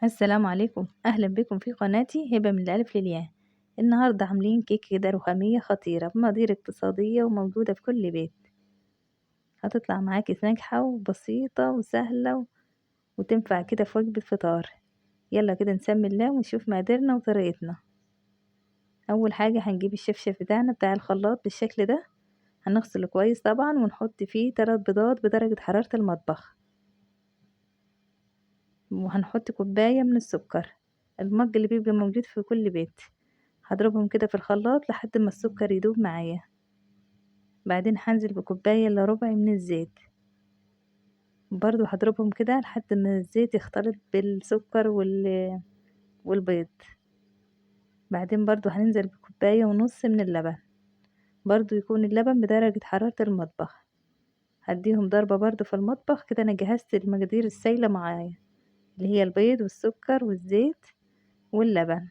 السلام عليكم، أهلا بكم في قناتي هبة من الألف للياء. النهاردة عاملين كيك كده رخامية خطيرة بمقادير اقتصادية وموجودة في كل بيت. هتطلع معاكي ناجحة وبسيطة وسهلة وتنفع كده في وجبة فطار. يلا كده نسمي الله ونشوف مقاديرنا وطريقتنا. أول حاجة هنجيب الشفشف بتاعنا بتاع الخلاط بالشكل ده، هنغسله كويس طبعا ونحط فيه 3 بيضات بدرجة حرارة المطبخ، وهنحط كوباية من السكر، المج اللي بيبقى موجود في كل بيت. هضربهم كده في الخلاط لحد ما السكر يدوب معايا. بعدين هنزل بكوباية الا ربع من الزيت، برضو هضربهم كده لحد ما الزيت يختلط بالسكر والبيض. بعدين برضو هننزل بكوباية ونص من اللبن، برضو يكون اللبن بدرجة حرارة المطبخ. هديهم ضربة برضو في المطبخ كده. انا جهزت المقادير السايلة معايا اللي هي البيض والسكر والزيت واللبن.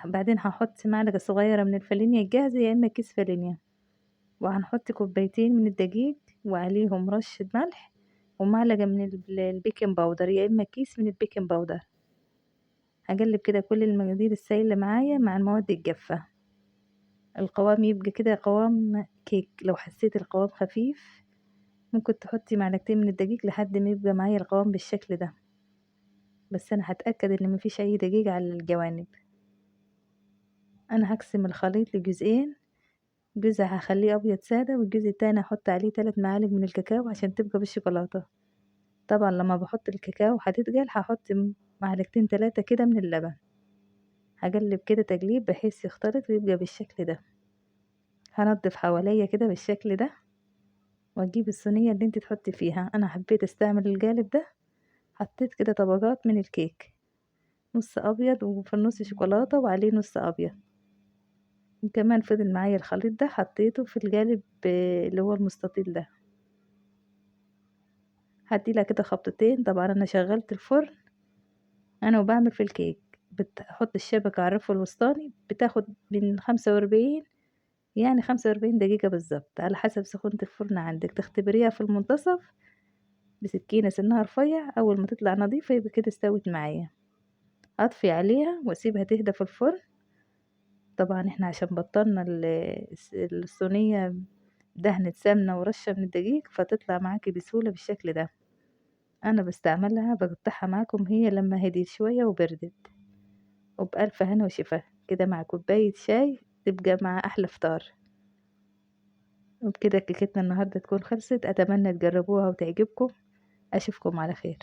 بعدين هحط معلقة صغيرة من الفانيليا الجاهزة يا اما كيس فانيليا، وهنحط كوبايتين من الدقيق وعليهم رشة ملح ومعلقة من البيكنج باودر يا اما كيس من البيكنج باودر. هقلب كده كل المقادير السائلة معايا مع المواد الجافة. القوام يبقى كده قوام كيك. لو حسيت القوام خفيف ممكن تحطي معلقتين من الدقيق لحد ما يبقى معايا القوام بالشكل ده، بس انا هتأكد ان مفيش اي دقيق على الجوانب. انا هقسم الخليط لجزئين، جزء هخليه ابيض سادة والجزء التاني هحط عليه 3 معالق من الكاكاو عشان تبقى بالشوكولاتة. طبعا لما بحط الكاكاو هتتقل هحط معلقتين 3 كده من اللبن. هقلب كده تقليب بحيث يختلط ويبقى بالشكل ده. هنضف حواليا كده بالشكل ده، واجيب الصينية اللي انت تحطي فيها. انا حبيت استعمل القالب ده، حطيت كده طبقات من الكيك، نص ابيض وفي النص شوكولاتة وعليه نص ابيض. وكمان فضل معايا الخليط ده حطيته في القالب اللي هو المستطيل ده. هديلها كده خبطتين. طبعا انا شغلت الفرن انا وبعمل في الكيك، بتحط الشبكة على الرف الوسطاني، بتاخد من 45 يعني 45 دقيقة بالظبط على حسب سخونة الفرن عندك. تختبريها في المنتصف بسكينة سنها رفيع، اول ما تطلع نظيفة يبقى كده استوت معايا. اطفي عليها واسيبها تهدى في الفرن. طبعا احنا عشان بطلنا الصينية دهنة سمنة ورشة من الدقيق فتطلع معاكي بسهولة بالشكل ده. انا بستعملها بقطعها معاكم هي لما هديت شوية وبردت، وبألف هنا وشفا كده مع كوباية شاي تبقى مع أحلى فطار. وبكده كيكتنا النهاردة تكون خلصت. أتمنى تجربوها وتعجبكم. أشوفكم على خير.